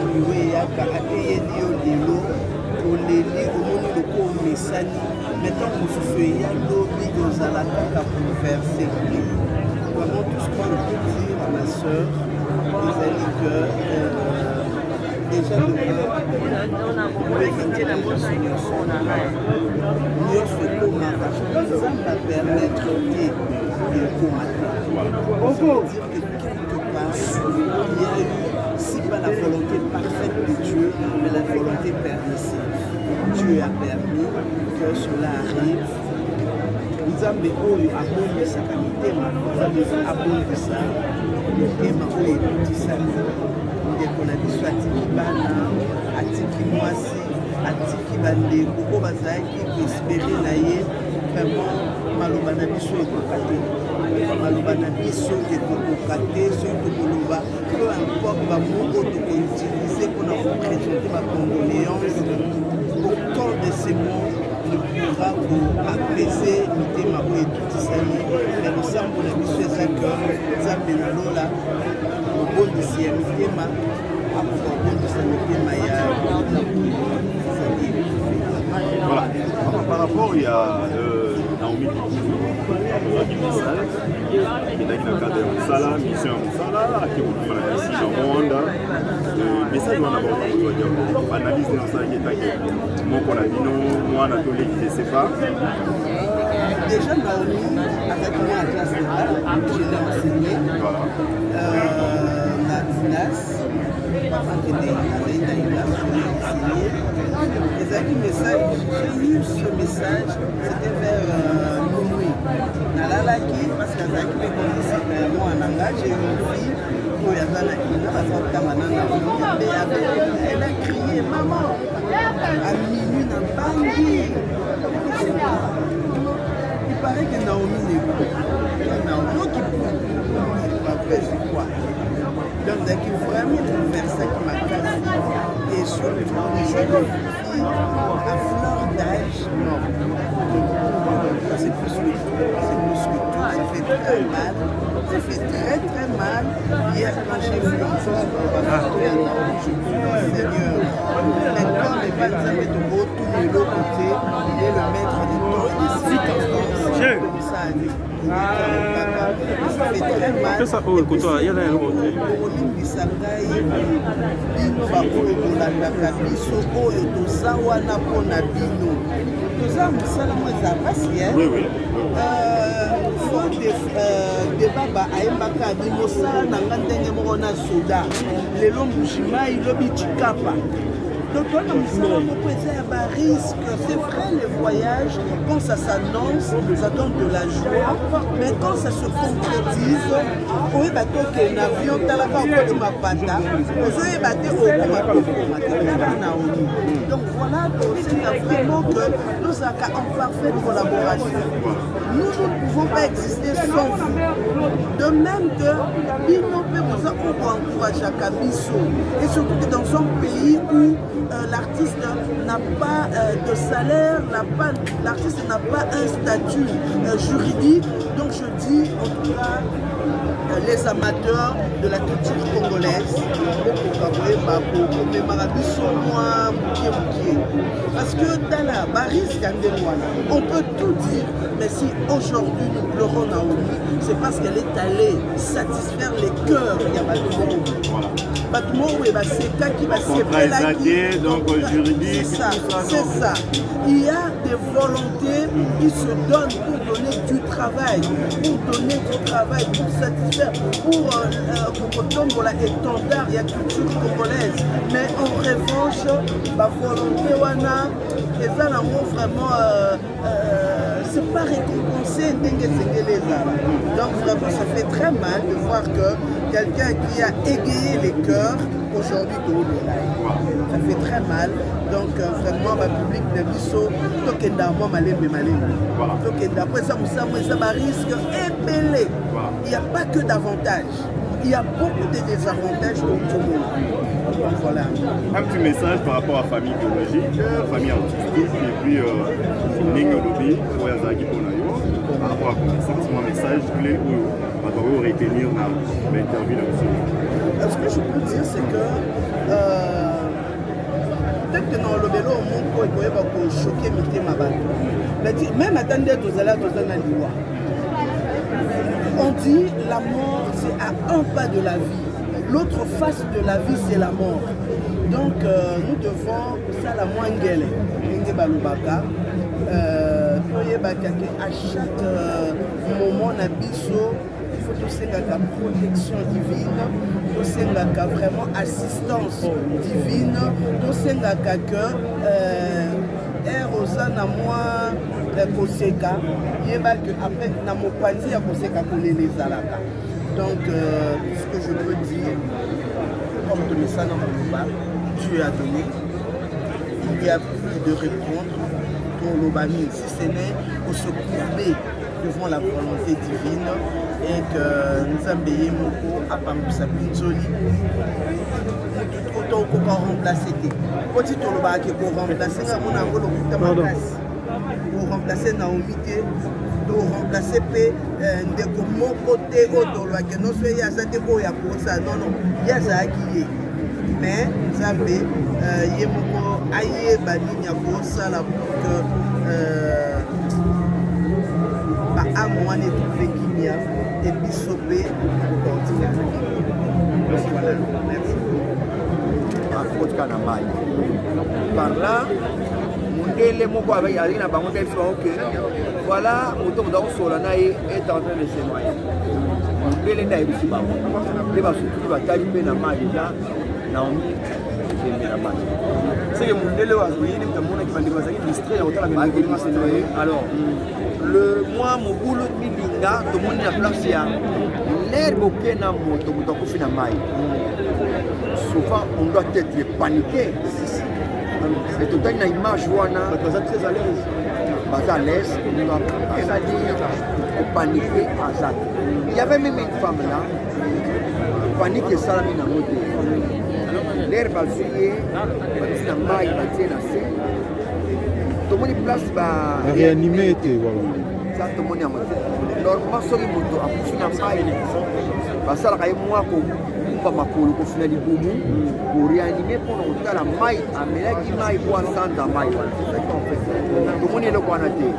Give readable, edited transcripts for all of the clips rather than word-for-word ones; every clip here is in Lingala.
oyo eyaka ateyeli yo lelo oleli omoni loko omesani maintenant mosusu eya lobi ozala kaka bouleversé. Vraiment tout ce qu'on peut dire à ma soeur ezali que déjà nyonso ekomaka nzambe apermettre te ekoma te. Ça veut dire que quelque part il y a eu si pas la volonté parfaite de Dieu mais la volonté permissive. Dieu a permis que cela arrive. Nzambe oyo abongisaka mitema nzambe abongisa mitema oyo ekutisami ndeko na biso atiki bana atiki mwasi atiki bandeko oyo bazalaki koespere na ye vraiment maloba na biso ekoka te maloba na biso ekokoka te soki tokoloba peu importe bamoko tokoutilize mpona koprésente bacondoléance aucun de ces mots ne pourra apaiser mitema oyo etutisani me losambo na biso eza ke nzambe na lola mobondisi ya mitema akoka kobondisa mitema ya voilà. Par rapport il y a Naomi qui message qui est dans le cadre de Sala mission Sala qui est dans la mission Rwanda message wana ba analyse dans ça qui est mon qu'on a dit non moi na tolé qui je sais pas déjà Naomi avec moi à classe de bal je l'ai enseigné voilà la classe avant que des j'ai eu ce message, c'était vers minuit. Nalalaki, parce que moi en langage, j'ai eu une fille, elle a crié maman à minuit dans Bangui. Il paraît que Naomi n'est pas. Naomi qui peut c'est quoi? Donc, vraiment faire ça qui m'a cassé. Et surtout, les jeunes filles à fleur d'âge, non. C'est plus que tout. Ça fait très mal. Ça fait très très mal. Hier, quand j'ai vu le soir, je me dis, Seigneur, maintenant, les balles avaient de beau tout de l'autre côté. Il est le maître des temps et des circonstances. Comme ça, ça fait très mal. Que ça, oh, écoute-toi, il y a un autre. Bino baoyo bolandaka biso oyo toza wana mpona bino toza mosala mo eza pasi debaba ayembaka bi mosala na nga ndenge moko na soda lelo mbujimai lobi cikapa donc on a mosala moko eza ya barisque. C'est vrai, les voyages quand ça s'annonce ça donne de la joie mais quand ça se concrétise oyeba te okende na avion talaka okoti mapata ozoyeba te okoma tokoma te Naomi. Donc voilà, c'est vraiment que nous avons en parfaite collaboration. Nous ne pouvons pas exister sans vous. De même que Bino peut vous encourager à Kabiso. Et surtout que dans un pays où l'artiste n'a pas de salaire, l'artiste n'a pas un statut juridique. Donc je dis en tout cas les amateurs de la culture congolaise, parce que dans la barise on peut tout dire, mais si aujourd'hui nous pleurons Naomi, c'est parce qu'elle est allée satisfaire les cœurs de c'est ça. Il y a des volontés qui se donnent pour donner du travail, pour satisfaire, pour tomber l'étendard de la culture congolaise. Mais en revanche, la volonté wana, et ça vraiment c'est pas récompensé. Donc vraiment ça fait très mal de voir que quelqu'un qui a égayé les cœurs aujourd'hui de Haut-de-Laï. Ça fait très mal. Donc vraiment ma public de biso tokenda moi malembe. Tokenda après ça risque épelé. Il n'y a pas que d'avantages. Il y a beaucoup de désavantages pour tout le monde. Voilà. Un petit message par rapport à la famille biologique, famille artistique et puis Ningolobi, par rapport à la connaissance, mon message clé où on va retenir l'interview là-dessus. Ce que je peux dire, c'est que ekoyeba kochoke mitema bato même ata nde tozala toza na liwa on dit la mort c'est à un pas de la vie l'autre face de la vie c'est la mort donc nous devons kosala mwa ngele ndenge balobaka toyebaka ke à chaque moment na biso il faut tosengaka protection divine tosengaka vraiment assistance divine tosengaka que ere oza na mwa koseka yeba que après na mopanzi ya koseka kolela ezalaka donc ce que je peux dire comme tomesana moloba Dieu a donné il y a plus de répondre pour l'obami si ce n'est pour se courber devant la volonté divine et que nous avons moko apambisa pinzoli autant qu'on remplacer petit toloba ke ko remplacer nga mona ngolo kuta makasi pour remplacer Naomi pour remplacer pe ndeko moko te otolwa ke no so ya zate ko ya kosa non ya zaki mais nzambe ye moko aye banini ya kosala pour que amwane trouvé Kimia et Bissopé pour continuer. Voilà, merci. Par là, les mots avec Alina Bamonde ok. Voilà, mon tour dans Solana est en train de se noyer. Les naïfs, les va surtout va tailler na mal déjà. Naomi, c'est que mon délai va jouer, il y a mon équipe qui va être distrait à hauteur de la maison. Alors, le mois mon boulot milinga tout le monde est en place là l'herbe qui na moto moto ko fina mai souvent on doit être paniqué et tout une image wana Vous êtes très à l'aise. à l'aise on doit pas dire paniquer à ça il y avait même une femme là paniquer ça na moto l'herbe a fuyé na mai ba tiena c'est tout le monde place ba réanimé voilà. Ça tout le monde est en mode. Normalement, sur les motos, à coup final maï, parce que là, moi, comme ma colo, comme final du boumou, pour réanimer pour nous faire la maï, à mélanger maï pour entendre la maï. C'est ça qu'on fait. Tout le monde est là pour noter.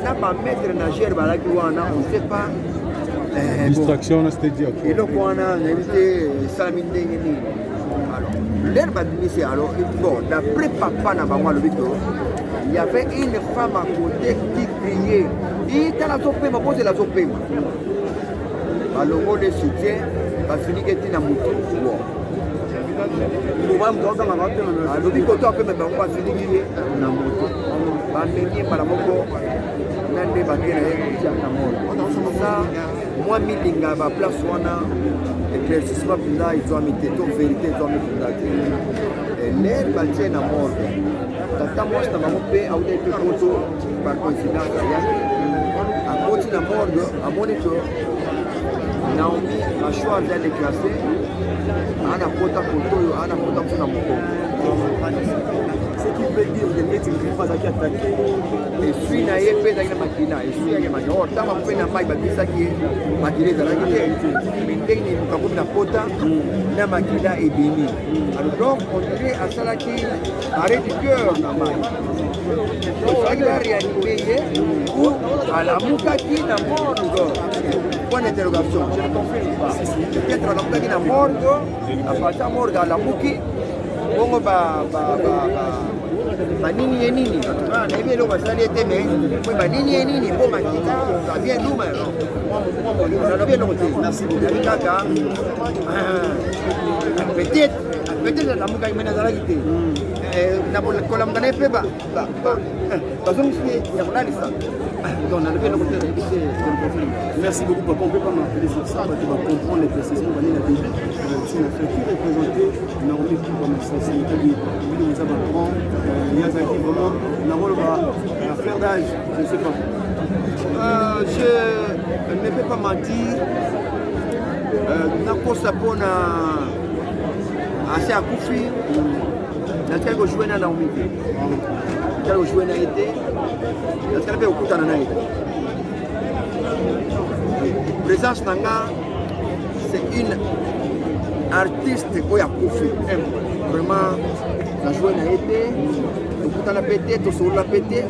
N'a pas mettre nageur, bah là, on ne sait pas. Distraction, c'était dit. Et là, on a invité Salamine Dengeni. Alors, l'herbe a dit, c'est alors, bon, d'après papa, n'a pas moi le Victor. Il y avait une femme à côté qui criait. Il était la zopéma, moi c'est la zopéma. Alors on les soutient, parce qu'il y a une moto. Alors il côté après mais on va finir qui est na moto. Ba menye para moko nande ba kera ya na moto. Ça moi milinga ba place wana éclaircissement pinda ils ont mis tout vérité ils ont mis l'air ba tient na moto. Tata moi c'est ma mopé a été photo par coïncidence à côté de la morgue, à mon école, Naomi a choisi d'aller classer. Ana pota photo, ana pota photo na moko. Ce qui veut dire que les médecins ne vont pas attaquer. Et suis na yepé dans la machine, et suis à la machine. Or, tant que na mai babisa qui makile dans la gueule. Mindeni mukabu na pota na makila et bimi. Alors donc on dirait à ça là qui arrête du cœur na mai. On va réanimer ou à la moukaki na morgue. Point d'interrogation. Peut-être à la moukaki na morgue, à partir de morgue à la mouki. Bongo ba nini et nini. Ah, na bien l'homme ça l'était mais ba nini et nini bon makita ça vient d'où maintenant. Ça vient d'où. Merci beaucoup. Kaka. Peut-être la mouka imena za lagité. Na bola kolam kana pe ba. Bazong c'est ya bonali ça. Donc on a bien côté Merci beaucoup papa, on peut pas m'appeler sur ça, tu vas comprendre les précisions de la DG. C'est la fait qui représenter Naomi comme sensibilité de nous apprendre. Miyazaki vraiment, Naomi va faire d'âge, je ne sais pas. Je ne peux pas mentir. Nakosa pona assez à Koufi. Nataka kujua na Naomi. Nataka kujua na été. Nataka pia kukutana naye. Présence Nanga, c'est une artiste qui a Koufi. Vraiment, na joué na été tokutana pété tosolola pété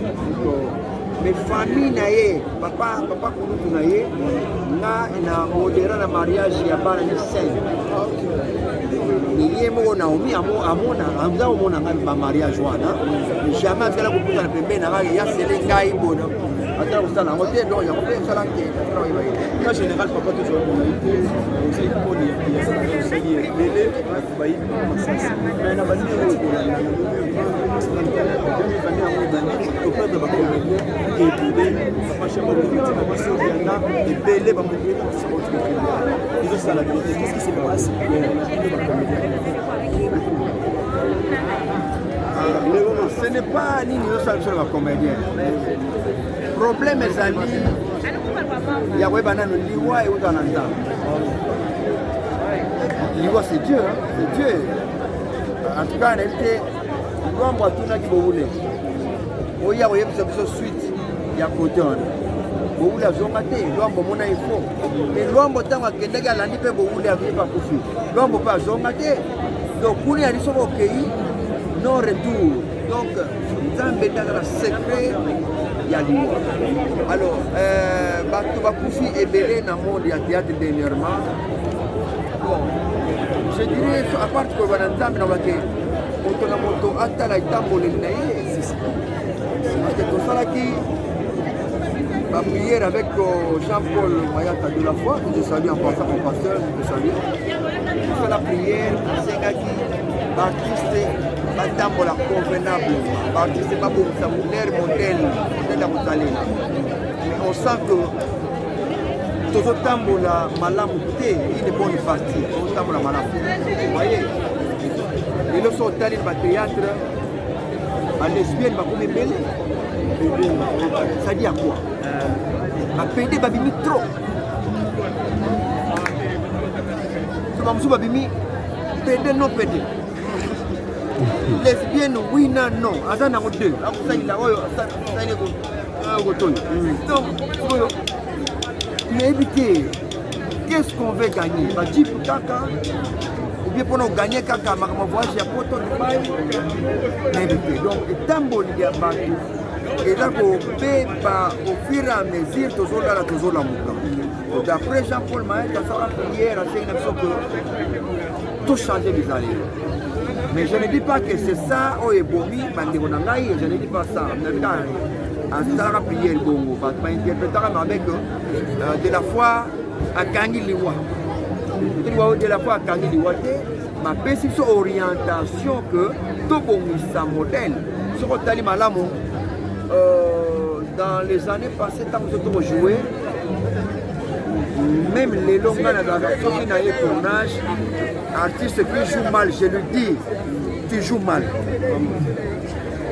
mais famille na ye papa kulutu na ye nga na modera na mariage ya bana ni 5 ye moko Naomi amona amza omona nga ba mariage wana jamais azala kokutana pembeni na ngai ya sele ngai bona atala kosala yango te donc yango mpe esala te en général papa toujours ozali mponi osali ebele bato bayibi masasi mais na bandi oyo kolanda toperdre bacomédien ebele bapache bapolitika basi obianda ebele bamokoyeba tosakotikokende ezosala vérité qu'est-ce qui se passe ce n'est pas nini osala biso na bacomédien problème ezali ya koyeba nano liwa euta na nzambe liwa c'est Dieu en tout cas nayebi te lwambo atunaki bowule oya koyebisa biso suite ya kote wana bowule azonga te lwambo mona ifo mais lwambo ntango akendaki alandi mpe bowule akoyeba kufi lwambo mpe azonga te donc kuna yali soko okei non retour donc nzambe ezaka secret ya liwa alors bato bakufi ebele na monde ya théâtre dernièrement bon je dirais à part koyeba na nzambe na bake moto na moto atala etamboleli na ye parce que tosalaki baprière avec Jean-Paul Mayata de la foi que je salue en passant mon pasteur je salue tosala prière asengaki baartiste batambola convenable baartiste babongisa modele ya kosalela mais on sent que tozotambola malamu te une bonne partie tozotambola malamu voyez lelo so otali na bathéâtre balesbienne bakomi ebele sadi ya quoi bapede babimi trop so bamosusu babimi pede non pede lesbienne oui na non aza nango deux akosalila oyo asali kotoyo donc oyo nayebi te qu'est-ce qu'on veut gagner bajipe kaka ou bien mpona oganye kaka makambo voyage ya poto dubai nayebi te donc etamboli ya bato eza kobeba au fur et à mesure tozolala tozolamuka d'après Jean-Paul Maël asala prière asengi na biso que tochange bizalelo. Mais je ne dis pas que c'est ça, oh et bomi, je ne dis pas ça. En Sara prière Bongo, ma interprétera avec de la foi à Kangi Liwa. De la foi à Kangi Liwa, ma petite orientation que tout bon sa modèle. Sur le Tali Malamo, dans les années passées, tant que nous joué, même les longues versions qui n'avaient tournage, artiste qui joue mal, je le dis, tu joues mal.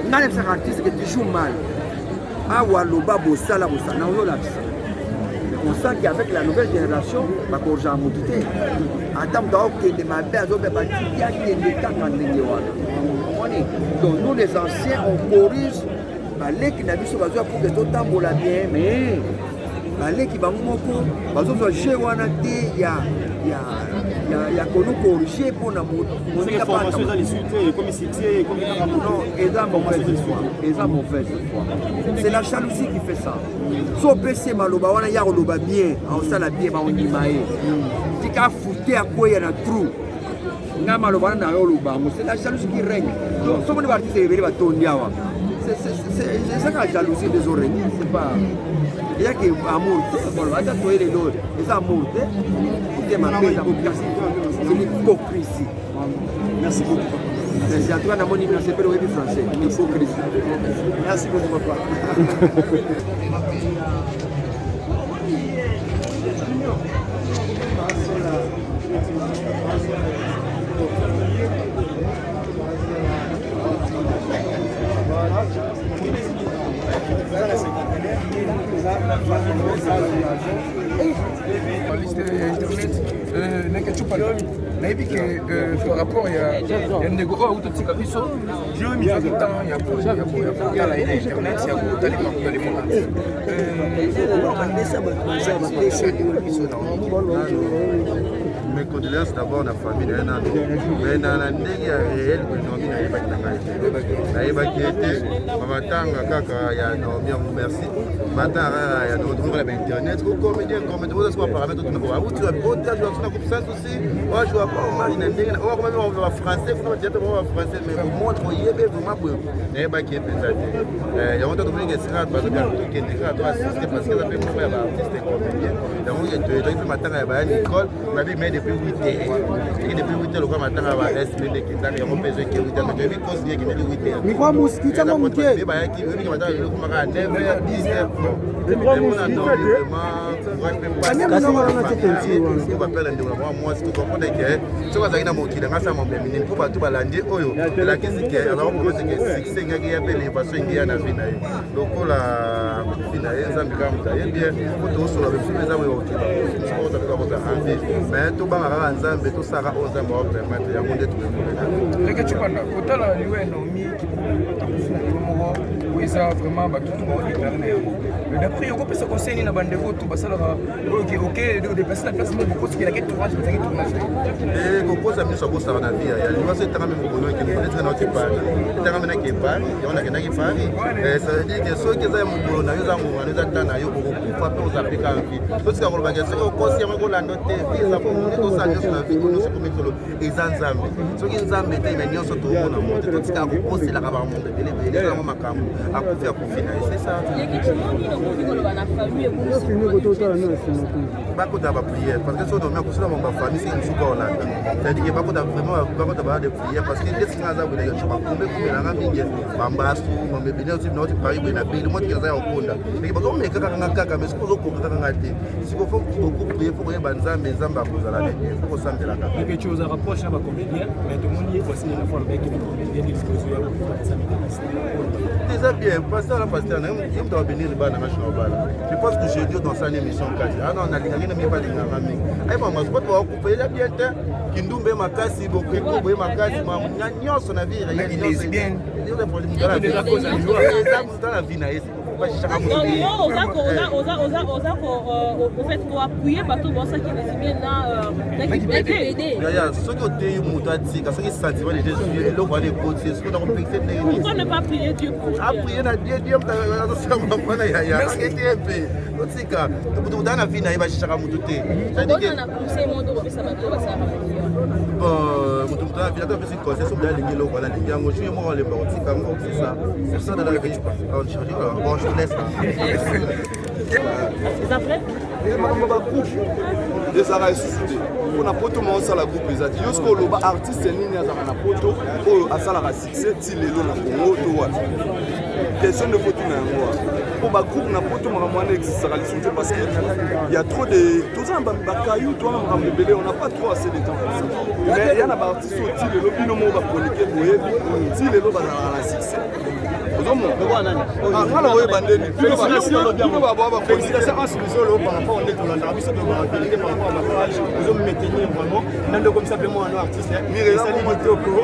N'a pas un artiste que tu joues mal. Ah Waloba Bossala Bossala, on sent qu'avec la nouvelle génération, ma corja a monté. Attends, donc ma belle donc nous les anciens, on corrige les qui n'avaient pas besoin pour que tout le temps la bien, mais les qui vont beaucoup, chez Wanati, il y a qu'on corrigé pour la les formations dans les suites, comme ici, comme non, ils ont mauvaise foi. C'est la jalousie qui fait ça. Si on peut se maloba, on a ya oloba bien, on sala bien, on y maye. Tu as foutu à quoi il y a un trou. C'est la jalousie qui règne. Donc, si on est parti, c'est ça la jalousie des oreilles. C'est pas. Il y a qui amour. C'est amour. C'est l'hypocrisie. Merci beaucoup. C'est à toi dans mon université de web français. L'hypocrisie. Merci beaucoup, papa. Nayebi que par rapport ya ndeko oyo autotika biso temps ya kotala ina internet ya kotalima kotalima bandesa bato baza bapesa biso na mes condoléances d'abord na famille na nano mais na ndenge ya réel que Naomi nayebaki na ngai te nayebaki ete mamatanga kaka ya Naomi yango merci matanga ya Naomi la internet ko comédien oza soka paramètre tuna ko auti ya bota jouer tuna coupe sans aussi on joue pas au mari na ndenge on va même en français pour dire on va français mais au montre yebe vraiment boyo nayebaki epeza te yango to tolinga sira bato ka kende ka to assister parce que ça fait moi ya ba artiste comédien yango ke to to matanga ya ba Nicole on avait mais depuis 8 heures et depuis 8 heures le quoi matanga ba SMD qui t'a yango pesé que 8 heures mais depuis cause qui est 8 heures mi kwa muski tamo mke mais ba yaki oui qui matanga le kuma ka 9 heures 10 heures bon on a non vraiment moi si tu comprends que tu vas aller mokili ngasa mambemini pour bato balandi oyo la kisi ke alors pour que succès ngaki ya pele façon ngia na vina ye lokola vina ye nzambi kamta ye bien pour to solo be pesa we okila so to ka ba envie mais to banga ka nzambe to saka ozamba wa permettre ya monde tout le leke chupana kotala liwe Naomi qui ça vraiment ba tout monde déclaré na yango mais d'après on peut se conseiller na bande ko tout basala OK de passer la place mais beaucoup ce qui la quête tournage mais qui tournage et beaucoup ça miso ko ça na vie ya liwa c'est tanga même bono qui peut-être na okipa tanga mena ki pa yona ke na ki pa ça veut dire que so que ça mo bono na yo za mo na za tana yo ko pa pe oza peka envie to sika ko ba ke so ko si ko la note visa pour nous ça juste la vie nous c'est comme solo ezanzambe so ki nzambe te na nyoso to mona mo to sika ko poser la ka ba monde bele za mo makambo akufia kufina c'est ça bakota ba prière parce que so do me ko sala mo ba famille c'est une souka olanda c'est-à-dire que bakota vraiment bakota ba de prière parce que qu'est-ce nga za ko de chopa kumbe kumbe na mingi bambasu mambe bine aussi na pari bina bile mo tikaza ya okonda mais bako me kaka ngaka mais ko ko kaka ngati siko faut beaucoup prier pour que banzambe nzamba kozala bien faut ko sambela kaka quelque chose à rapprocher à ma comédien mais tout le monde y est aussi la fois le mec qui me comédien il faut jouer déjà bien pasteur na il doit venir ba na national bala je pense que j'ai dit dans sa émission 4 ah non na linga ngine pas linga ngami ai mama sport wa couper ya bien te kindumbe makasi bokeko boye makasi ma nyanyoso na vie ya lesbienne il y a des problèmes de la cause du jour et ça dans la vie na esi au fait pour appuyer bateau bon ça qui est bien là ce que tu muta tika ce qui sentiment de Jésus le voir les côtés ce que dans complexité pourquoi ne pas prier Dieu pour prier na Dieu ça ça mama ya c'était un peu tika tu dans la vie na iba shaka mutu te ça dit que on a poussé mon dos ça bateau ça mutu mutana vient de faire conseil sur bien lingi lo voilà lingi yango je suis moi le tika ngo c'est ça c'est ça dans la vie bon je laisse les après ezala esusu te mpona poto maosala groupe eza te yo soki oloba artiste nini azala na poto oyo asalaka succès ti lelo na Congo to wati question de fotu na yango wa mpo bagroupe na poto makambo wana existaka lisusu te parce que y a trop de toza na bakayu towana makambo ebele on n'a pas trop assez de temps pour ça mais ya na baartiste oyo ti lelo bino moko bakonike boyebi ti lelo bazalaka na succès ngala koyeba ndeni bino baboa félicitations à ce misolo par rapport au net Hollanda biso to ba vérité par rapport à la page nous sommes maintenir vraiment nando comme simplement un artiste Mirela Motoko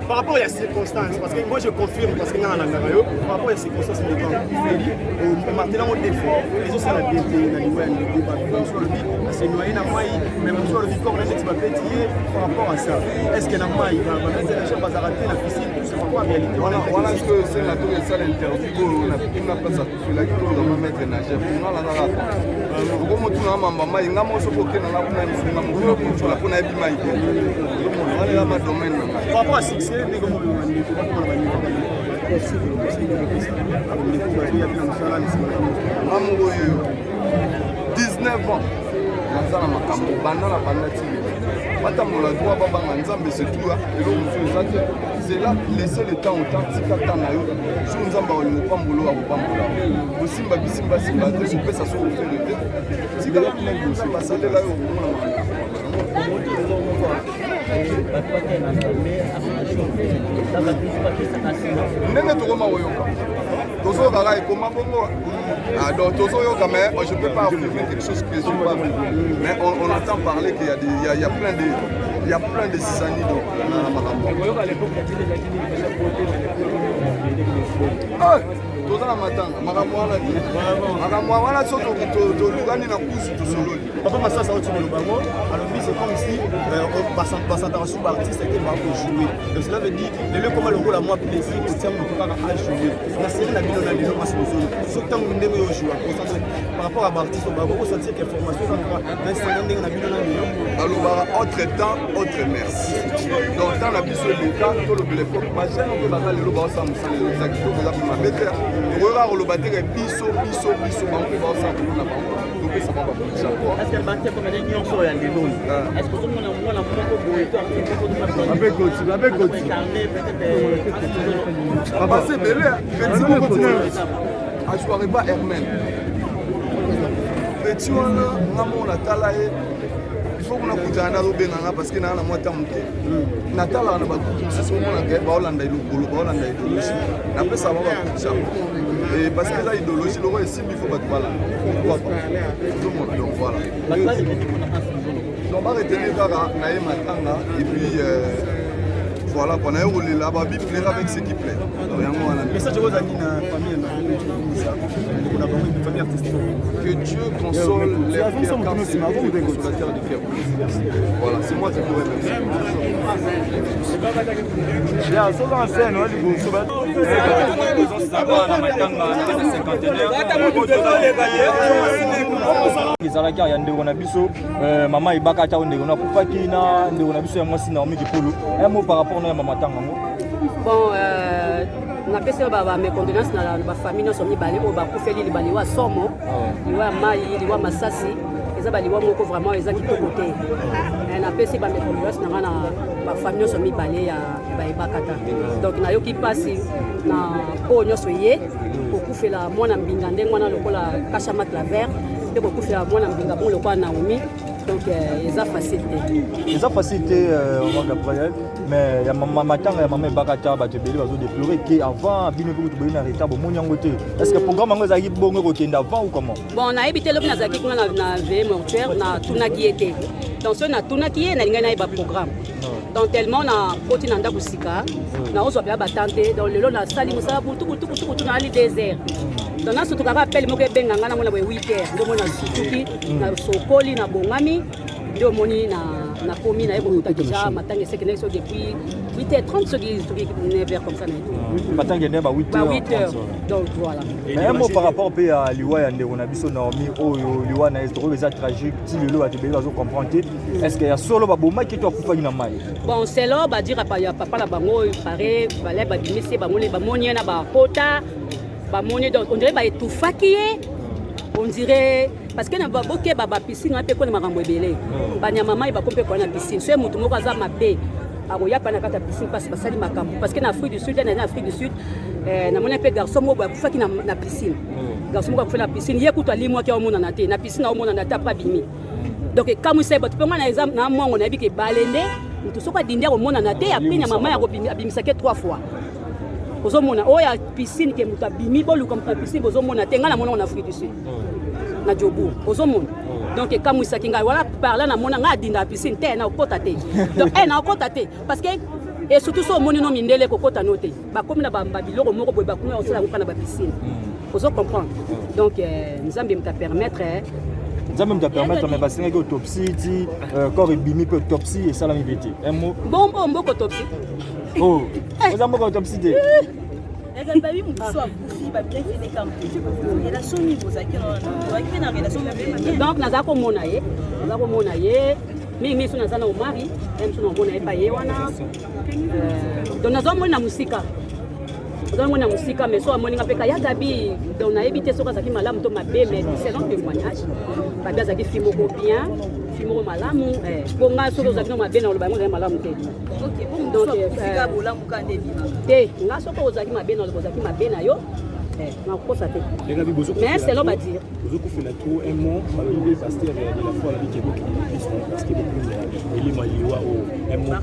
par rapport à ces circonstances parce que moi je confirme parce que ngana ngarayo par rapport à ces circonstances de temps feli au maintenant au défaut les autres ça la beauté na liwa ni débat sur le beat c'est noyé na mai mais sur le beat comme les experts pétier par rapport à ça est-ce que na mai va mettre les choses bazarate la piscine tout c'est pas réalité voilà ce que c'est la tour et ça l'interview on a place à tout la tour dans mettre nager pour la ko motu na mamba mai ngamo so ko kena na kuna ni ngamo ko ko la kuna ebi mai wale la domaine par rapport à succès ni comme on dit pas comment on va mamungo 19 ans nazala makambo banda na banda ti batambola droit babanga nzambe setua eloko mosu eza te zela laisser le temps au temps tika ta na yo soki nzambe akolinga opambola akopambola kosimba bisimbasimba te kopesa soki ofele te tikala basalela yo okomona ndenge tokoma koyoka tozoyoka ekoma bongo donc tozoyoka mais je peux pas affirmer quelque chose que je n'ai pas vu mais on entend parler qu'il y a plein de zizani donc toza na matanga makambo wana so tolukani na kusu tosololi papa Massassa oyo le bango alobi c'est comme si basantaka sur baartiste ete bakojouer donc cela veut dire lelo ekoma lokola mwa plaisir kotia moto kaka ajouer na série na bino na lelo mwasi bozolo soki ntango ndenge oyo ojoua concentre par rapport à baartiste bako kosentir que formation ezaka na esanga ndenge na bino na lelo balobaka autre temps autre merci donc ntango na biso leka tolobela epoke bagene mpe baza lelo baosala mosala lelo eza kitoko eza mpe mabe te okoyoka koloba teke biso bango mpe baosala lelo na bango topesa bango bapolisapo base ebele ajoire ba hermene peti wana nga mona tala ye ifo kuna kutana nazobenganga parce que naa na mwa ta moke natalaka na bagroupe mosusu omonaka baolanda elokolo baolanda idéologie napesa bango bapolisapo parce que eza idéologie loko esimbi fo bato balanda tomona donc voilà donc baretenir kaka na ye matanga et puis voilà qu'on a eu la babi plaire avec ce qui plaît yango wana message ozali na famille na kuna bango une famille artistique que Dieu console les cœurs cassés et consolateur du cœur voilà c'est moi qui pourrais remercier ya soka en scène on dit so ba ezalaki ya ndeko na biso mama ibaka ta ndeko na kupaki na ndeko na biso ya mwasi na omi kipulu un mot par rapport na mama tangango bon na pese ba mes condoléances na ba famille no somi bale o ba kufeli libali wa somo liwa mai liwa masasi eza baliwa moko vraiment eza kitoko te na pese ba mes condoléances na ba famille no somi bale ya ba ibaka ta donc na yoki pasi na po nyoso ye kokufela mwana mbinga ndenge mwana lokola kashama claver de kokufela mwana mbinga bon lokola Naomi donc eza facilité on Gabriel mais ya mama tanga ya mama bakata ba tebeli bazo déplorer que avant bino ko tobeli na retard bon yango te est-ce que programme ngo ezaki bongo ko kenda avant ou comment bon na ebité lobi na zaki kuna na VM mortuaire na tunaki ete donc so na tunaki na linga na ba programme donc tellement na koti na ndako sika na ozo ba tante donc lelo na sali musala butu na ali désert donc na surtout ka appel moko ebenganga na mona 8h ndo mona sutuki na sokoli na bongami ndio moni na komi na yebo kutakisha matanga sekene so depuis 8h30 so 9h comme ça na tout matanga ndeba 8h donc voilà mais un mot par rapport à liwa ya ndeko na biso Naomi oyo liwa na est trop tragique ti lelo ba tebeli bazo comprendre est-ce que ya solo ba boma ki to akufa na mai bon c'est là ba dire papa la bango pare balé ba bimisi ba moni na ba kota ba moni donc on dirait ba etufaki on dirait parce que na baboke ba piscine ape ko na makambo ebele banya mama ba kompe ko na piscine so mutu moko aza mabe akoya pa na kata piscine parce basali makambo parce que na Afrique du Sud na Afrique du Sud na mona pe garçon mo ba kufaki na piscine garçon mo ba kufela piscine ye kuto alimwa ki omona na te na piscine omona na ta pa bimi donc kamu sai bato pe na exemple na mwango na bike balende mutu soka dindia omona na te apenya mama ya ko abimisa ke 3 fois ozomona oya piscine ke mutu abimi bolu comme piscine ozomona te nga na mona na Afrique du Sud na Djobo ozomona donc kamwisa kinga wala parler na mona nga dinda piscine te na okota te donc na okota te parce que et surtout so moni no mindele kokota note ba comme na ba biloko moko boy ba kuma osala ngana ba piscine ozo comprendre donc nzambe mta permettre nzambe mta permettre mais basinga ki autopsie ti corps ebimi pe autopsie et salami vete un mot bon mboko autopsie oh oza mboko autopsie te donc naza komona ye mingi so naza na omari so namona ye pa ye wana donc nazomona musika ozomona musika mais so amoninga mpe kaya gabi donc nayebi te soki azalaki malamu to mabe mais c'est un témoignage babi azalaki fi moko bien fi moko malamu mpo nga soki ozalaki no mabe na oloba yango ozalaki malamu te te nga soki ozalaki mabe na oloba ozalaki mabe na yo nakokosa te mais c'est lo badire ozokufela trop un mot balobi pasteur de la foi alabi keboki parce que elima liwa un mot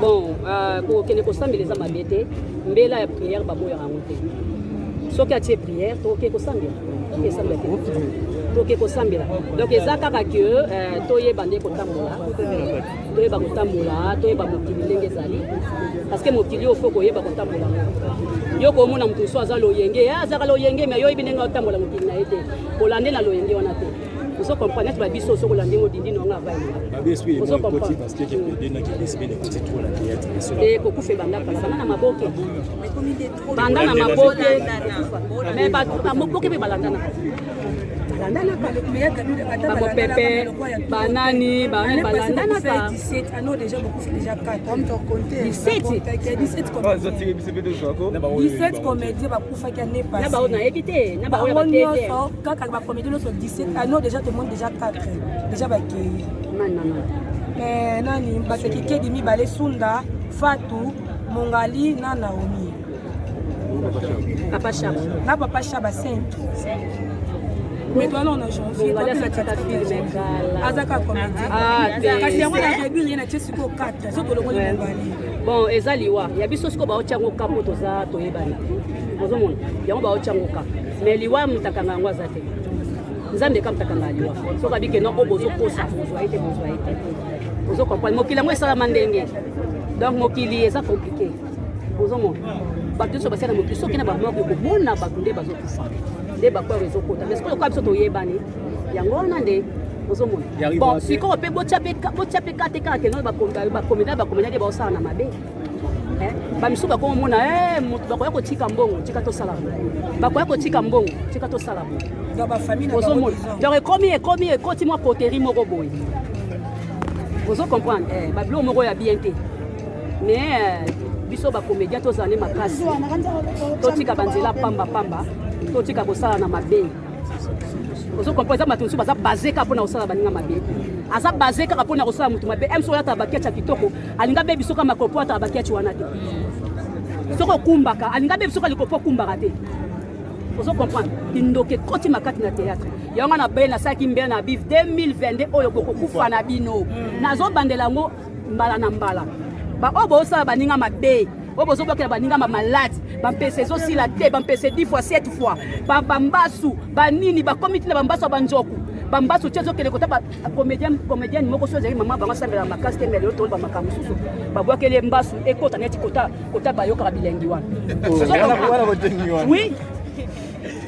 bon kokende kosambela eza mabe te mbela ya prière baboyaka yango te soki atie prière toke kosambela esambela te toke kosambela donc eza kaka ke toyeba nde kotambola toyeba kotambola toyeba mokili ndenge ezali parce que mokili oyo fo koyeba kotambola yo komona moto mosusu aza loyenge azaka loyenge mais yoyebi ndenge otambola mokili na ye te kolande na loyenge wana te ozo comprendre ete babiso oso kolande ngo dindi nonga avai ozo comprendre kokufa ebanda kala banda na maboke banda na maboke mais maboke mpe balandanaka bamopepe banani balandanaka 17 comédie bakufaki année passée na bao nayebi te na bao batete kaka bacomédie nyonso 17 ano déjà tout le monde déjà 4 déjà bakei mais nani bakekekedi mibale Sunda Fatou Mongali na Naomi Papa Chaba na Papa Chaba 5 mais toi non on janvier on va ça ta fille mekala azaka comédie kasi yango na début rien na tsiko 4 surtout le Mongali bon ezaliwa ya biso siko ba ochango kapo toza toyebana ozomona yango ba ochango ka mais liwa mutakanga yango azate nzambe kam takanga liwa so ka bike no obozo kosa bozwa ite ozo comprendre mokili yango esala mandenge donc mokili eza compliqué ozomona bato so basala mokili soki na ba moko komona bato nde bazokufa nde bakwaro ezokota mais sikoyo kwa biso toyebani yango wana nde ozomona bon sikoyo mpe botia te kaka keno bakomeda baosala na mabe bamisu bakomona moto bakoya kotika mbongo tika tosala bakoya kotika mbongo tika tosala ozomona donc ekoti mwa poteri moko boye ozo comprendre babilo moko ya bien te mais biso bakomédien tozala ne makasi totika banzela pamba totika kosala na mabe ozo comprendre bato mosusu baza basé kaka mpona kosala baninga mabe aza basé kaka mpona kosala motu mabe mso oyo atala bakiati ya kitoko alinga be biso kaka makopo atala bakiati wana te soko okumbaka alinga be biso kaka likopo okumbaka te ozo comprendre kindoke ekoti makati na théâtre yango na beye nasalaki mbele na bive 2022 oyo bokokufa na bino nazobandela yango mbala na mbala baoyo bosala baninga mabe oyo bozobwakela baninga maladi bampese ezosila te bampese 10 fois 7 fois bambasu banini bakomi tina bambasu ya banzoku bambasu tie ezokende kota bacomédienne moko so ezali mama bango asambela makasi te mbele oyo toli bamakambo mosusu babwakeli mbasu ekota neti kota bayokaka bilengi wana oui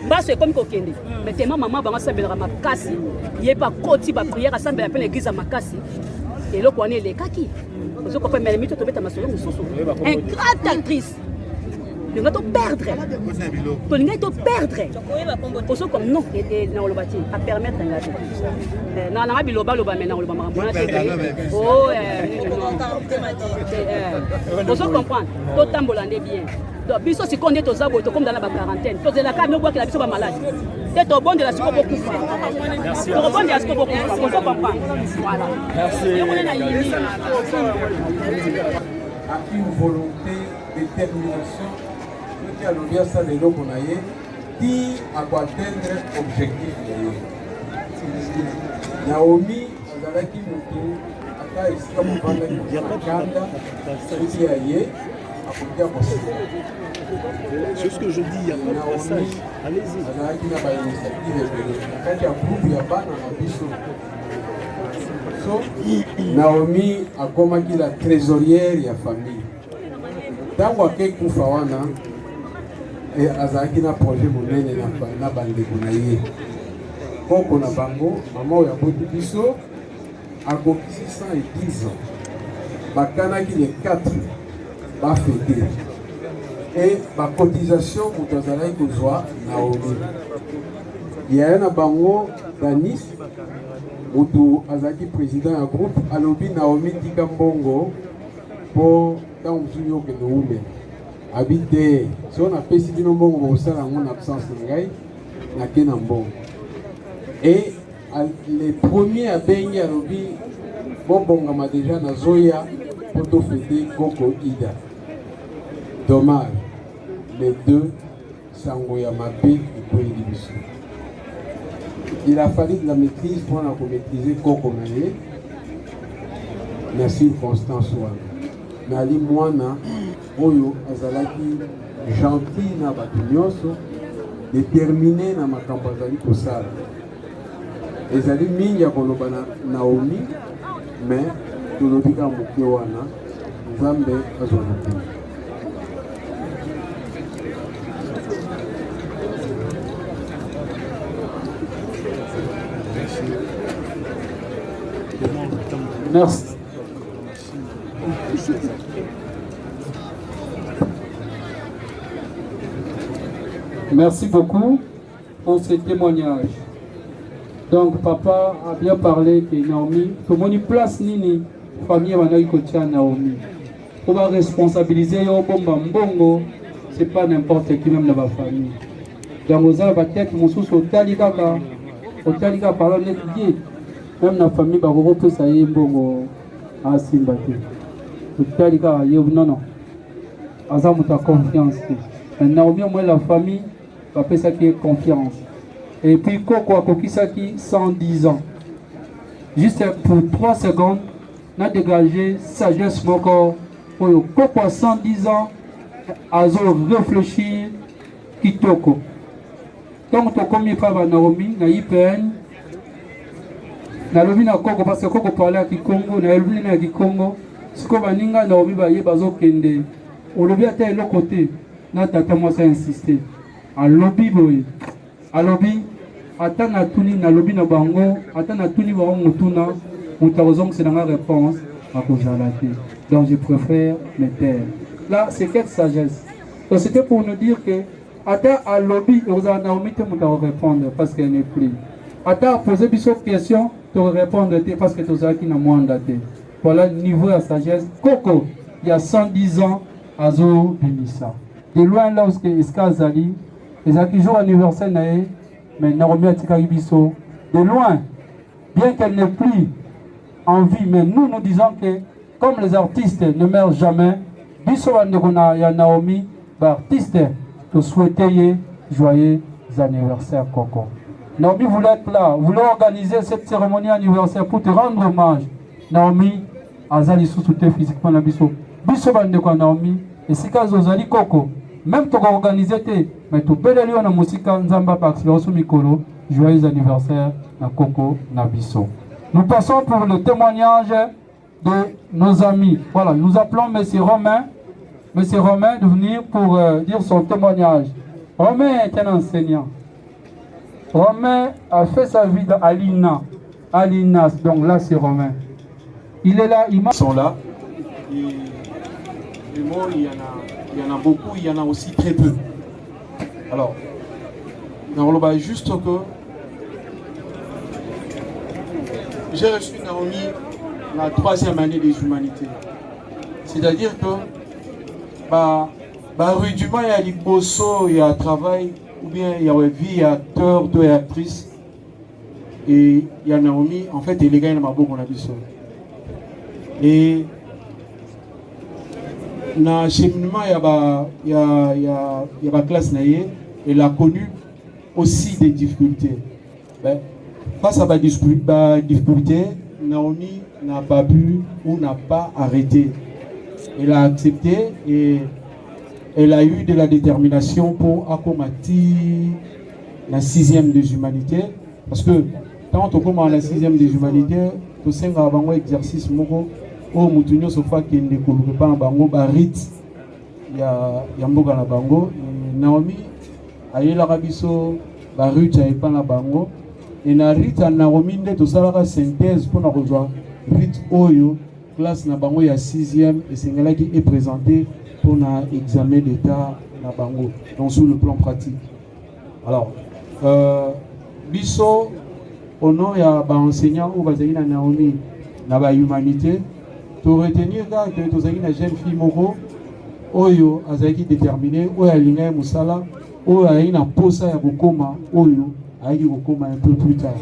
mbaso ekomi kokende mais tema mama bango asambelaka makasi ye bakoti bapriere asambela mpe na église ya makasi eloko wana elekaki ozokopa mele mito tobeta masolo mosusu un grande actrice tolingai toperdre oso comme non na oloba ti apermettre nga te nanga bilobaloba me na oloba makambo wana te oso comprendre totambola nde bien biso sikoyo nde toza boye tokomi dala baquarantaine tozelaka miobwakela biso bamaladi te tobondela siko bokufa tokobondela siko bokufa oso comprendre voilà à une volonté, détermination, qui a l'objet ça de l'eau qu'on a eu, qui a atteindre objectif. Naomi, on a qui nous ata ici comme on va le Kanda, qui a eu, à côté c'est ce que je dis, il y a pas de passage. Allez-y. On a qui n'a pas initiative, quand il y a groupe, il y a pas dans la biseau. Naomi akomaki la trésorière ya famille. Ntango akekufa wana azalaki na projet monene na bandeko na ye. Koko na bango mama oyo aboti biso akokisi 110 ans. Bakanaki les 4 bafete. Et bacotisation moto azalaki kozwa Naomi. Yaya na bango Danis Mutu azaki président ya groupe alobi Naomi tika mbongo po tango musuyo ke noume habite so na pesi bino mbongo mosala ngo na absence ngai na kena mbongo et les premiers à bengi alobi bombongama déjà na zoya pour to fêter Koko Ida dommage les deux sango ya mabe ekweli biso. Il a fallu de la maîtrise pour maîtriser Koko Maye. La circonstance. Mais Ali Mwana, Oyo, Azalaki, gentil na Batunyoso, déterminé na Makambazali Kosala. ezali mingi ya koloba na Naomi mais tolobi ka moke wana Nzambe azwa mokili. Merci. Merci beaucoup pour ce témoignage. Donc papa a bien parlé que Naomi, comment il place Nini, famille Wanaki Kotia Naomi. Pour va responsabiliser yo bomba mbongo, c'est pas n'importe qui même dans la famille. Donc vous avez peut-être mon sous au Talika parlant de Dieu. Même la famille va reprendre ça y est mbongo à Simbati. Au Talika non. Azam ta confiance. Naomi moi la famille va faire ça qui est confiance. Et puis Koko a Kokisaki 110 ans. Juste pour 3 secondes, on a dégagé sagesse mon corps. Pour Koko a 110 ans, à réfléchir Kitoko. Donc tu comme il parle à Naomi, na IPN, na lobi na Koko parce que Koko parlait à Kikongo, na lobi na Kikongo. Ce qu'on va ninga Naomi va y bazo kende. On lobi à tel côté, na tata moi ça insister. À lobby boy. À lobby, atana tuni na lobby na bango, atana tuni ba mutuna, mutazong c'est dans la réponse à Kojalate. Donc je préfère me taire. Là, c'est quelle sagesse. Donc c'était pour nous dire que Ata à lobby, vous avez Naomi te répondre parce qu'elle n'est plus. Ata a posé une question, tu répondre parce que tu as qui n'a moins daté. Voilà le niveau de sagesse. Koko, il y a 110 ans, Azo Bimisa. De loin là où Eska Zali, les acquis jour anniversaire naé, mais Naomi Atikaribiso. De loin, bien qu'elle n'est plus en vie, mais nous disons que comme les artistes ne meurent jamais, Biso Andekona ya Naomi, artiste, te souhaiter joyeux anniversaire Koko. Naomi voulait être là, voulait organiser cette cérémonie anniversaire pour te rendre hommage. Naomi, Azali sous-souté physiquement la Biso. Biso Andekona Naomi, et si Kazozali Koko. Même tu as organisé, mais tu peux aller à musique Nzamba par Xlosu Mikolo, joyeux anniversaire à Koko Nabiso. Nous passons pour le témoignage de nos amis. Voilà, nous appelons M. Romain de venir pour dire son témoignage. Romain est un enseignant. Romain a fait sa vie à l'INAS, donc là c'est Romain. Il est là, ils sont là. Et moi, il y en a beaucoup, il y en a aussi très peu. Alors, on va juste que j'ai reçu Naomi la 3e année des humanités. C'est-à-dire que rudiment il y a des bossos, il y a travail, ou bien il y a une vie, il y a acteur, deux actrices. Et il y a Naomi, en fait, il est gars, il y a beaucoup de choses. Et dans le cheminement, il y a la classe naïe, elle a connu aussi des difficultés. Face à la difficulté, Naomi n'a pas pu ou n'a pas arrêté. Elle a accepté et elle a eu de la détermination pour accommoder la 6e des humanités. Parce que quand on commence la 6e des humanités, tu sais qu'il y a un exercice au Moutounio Sofa qui ne découvre pas en bango, Barit, il y a un boga na bango. Naomi a eu l'arabiso, Barit a eu pas na bango. Et na Rit à Naomi, tout ça la synthèse pour nous rejoindre. Rit Oyo, classe na bango, il y a 6e, et c'est là qui est présenté pour l'examen d'état na bango, donc sur le plan pratique. Alors, Bisso, au nom, il y a un enseignant ou na Naomi, na ba humanité. Pour retenir que tu as une jeune fille moro, Oyo, Azaki déterminé, Oyo Alinga Moussala, Oyo Aina Posa Yabokoma, Oyo, Aïe Bokoma un peu plus tard.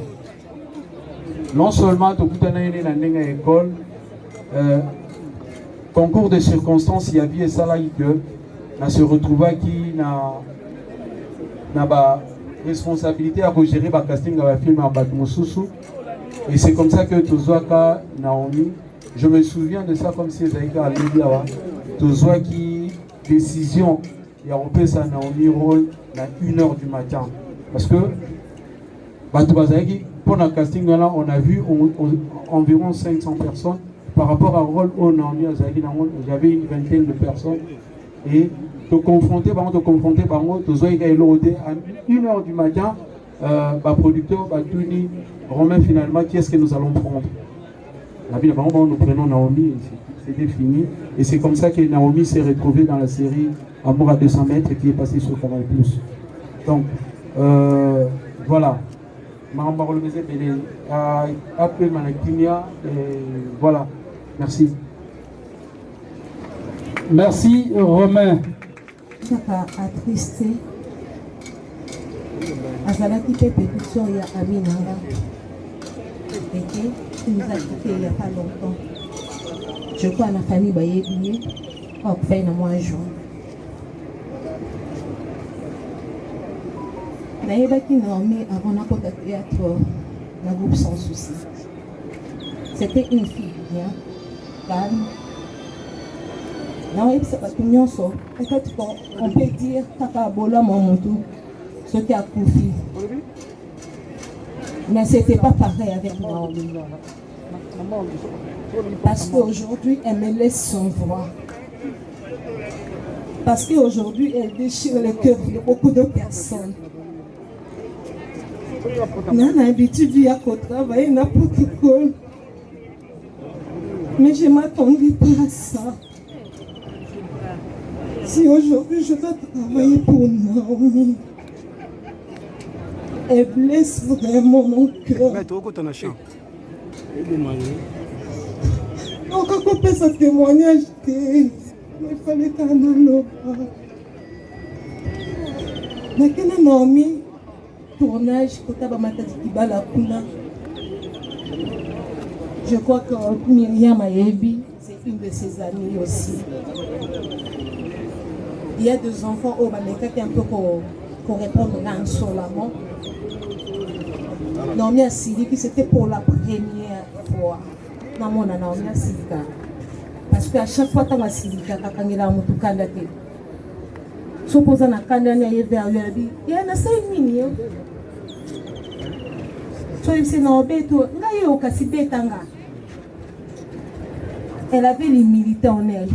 Non seulement tu as une école, concours de circonstances, il y a bien ça là que se retrouva qui n'a pas responsabilité à gérer le casting à film en Batmoussousou. Et c'est comme ça que tu as Naomi. Je me souviens de ça comme si Zaïka a dit là, Tozoa qui décision, il y a repris ça Naomi rôle à 1h du matin. Parce que, pour le casting, là, on a vu environ 500 personnes. Par rapport à rôle, on a mis à Zagui, j'avais une vingtaine de personnes. Et te confronter, par exemple, tu as à 1h du matin, producteur, Tuni, Romain, finalement, qui est-ce que nous allons prendre? La vie, nous prenons Naomi, c'était fini. Et c'est comme ça que Naomi s'est retrouvée dans la série Amour à 200 mètres qui est passée sur Canal+. Donc, voilà. Voilà. Merci. Merci Romain. Chaka attristé. Azalaki pe pétition ya Aminanga. Et qui nous a quitté il n'y a pas longtemps. Je crois à la famille Bayébouye. Oh, fait un mois juin. Naïbaki Naomi avant n'importe théâtre, un groupe sans souci. C'était une fille bien, calme. Peut-être qu'on peut dire Kakabola Mamoudou, ce qui a confié. Mais ce n'était pas pareil avec Naomi. Parce qu'aujourd'hui, elle me laisse sans voix. Parce qu'aujourd'hui, elle déchire le cœur de beaucoup de personnes. On a l'habitude de travailler n'importe quoi. Mais je ne m'attendais pas à ça. Si aujourd'hui je dois travailler pour Naomi, elle blesse vraiment mon cœur. Donc, quand on fait ce témoignage, il fallait qu'elle en mais quand Naomi, tournage, je crois que Myriam Ayebi, c'est une de ses amies aussi. Il y a deux enfants au Baméka qui est un peu pour répondre là insolemment. Naomi a Sili, qui c'était pour la première fois. Naomi a Silika. Parce qu'à chaque fois que tu as Silika, tu as un peu supposé na kanda na ye vers lui il y a na 5 minutes so il s'est na obeto ngai o kasi betanga. Elle avait l'humilité en elle.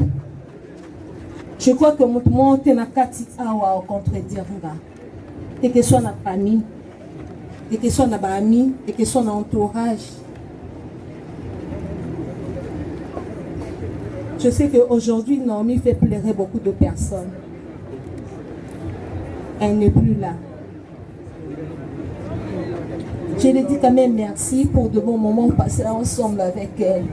Je crois que mon monde na kati awa au contredire nga et que soit na famille et que soit na amis et que soit na entourage. Je sais qu'aujourd'hui Naomi fait pleurer beaucoup de personnes. Elle n'est plus là. Je lui dis quand même merci pour de bons moments passés ensemble avec elle.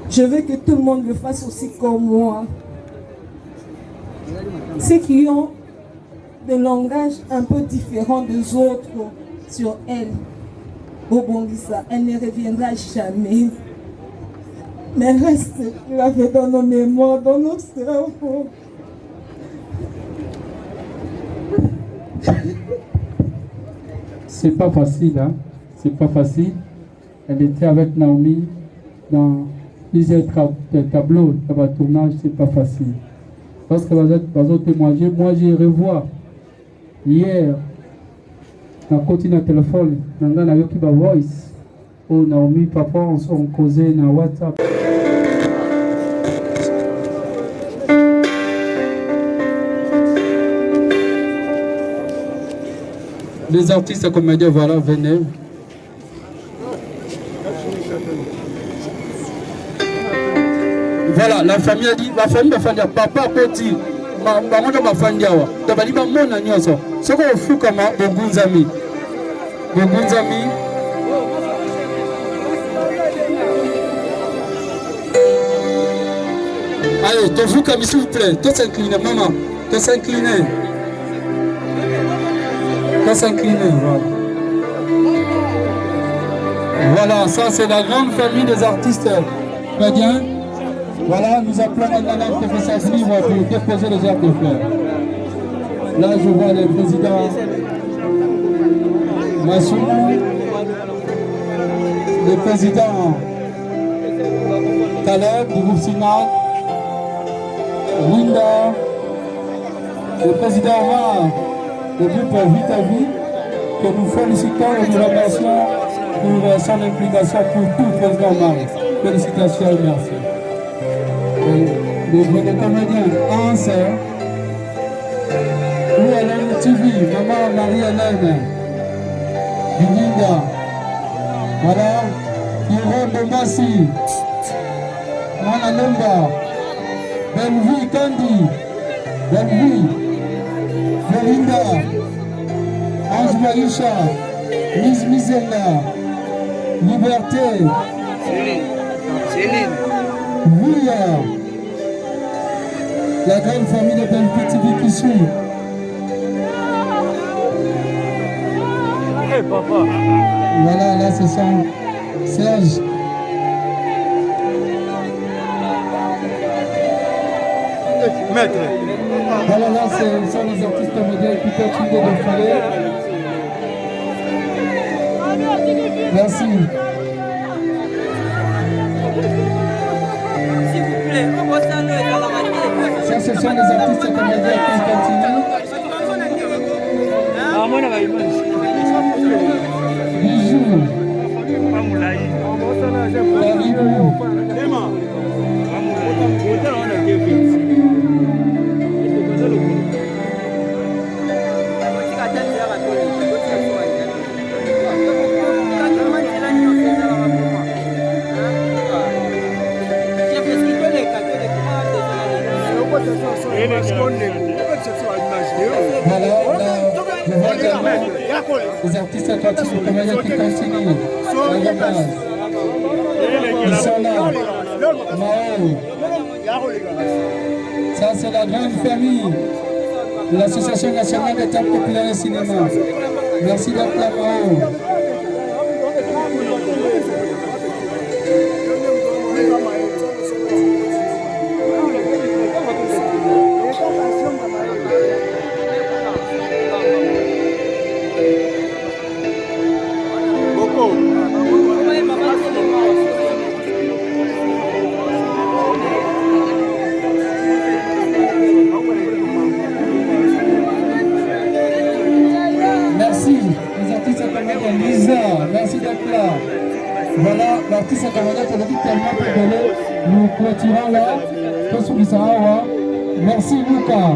Je veux que tout le monde le fasse aussi comme moi. Ceux qui ont des langages un peu différents des autres sur elle, Obongisa, elle ne reviendra jamais. Mais reste gravée dans nos mémoires, dans nos cerveaux. C'est pas facile, hein? C'est pas facile. Elle était avec Naomi dans plusieurs tableaux dans le tournage, c'est pas facile. Parce que vous témoigner, moi j'ai revois hier, on continue le téléphone, on a avec ma voice, où Naomi, papa, on causait dans WhatsApp. Les artistes et comédiens, voilà, venez. Voilà, la famille a dit, la famille va faire papa petit, maman va faire diawa. Tu vas dire mon ami ça. Ce qu'on fait comme de bons amis. De bons amis. Allez, tu fous comme s'il vous plaît. Tu s'inclines, maman. Tu s'inclines. Voilà, ça c'est la grande famille des artistes comédiens. Voilà, nous appelons maintenant le professeur Livre pour déposer les herbes de fleurs. Là, je vois le président Massou, le président Caleb du groupe Sinal, Winda, le président Omar, le groupe Vita Vie, que nous félicitons et nous remercions pour son implication pour tout président Marie. Félicitations et merci. Le comédien Hans, Hélène TV, maman Marie-Hélène, Bilinda, voilà, Pierrot Bomassi, Mana Lumba, Benvi Kandi, Benvi, Belinda, Ange Maïcha, Miss Mizella, Liberté, Céline, Villa, la grande famille de Benvi TV qui suit. Hey, papa. Voilà, là ce sont Serge. Maître. Voilà, là ce sont les artistes comédiens qui continuent de défiler. Merci. S'il vous plaît, ça ce sont les artistes comédiens qui continuent. Bijou. Les artistes attentifs, les comédiens qui continuent. Ils sont là. Mao. Ça, c'est la grande famille de l'Association nationale des théâtres populaires et cinéma. Merci d'être là, Mao. Merci d'être là. Voilà, l'artiste accompagnant qui a dit tellement pour donner. Nous clôturons là. Merci Lucas.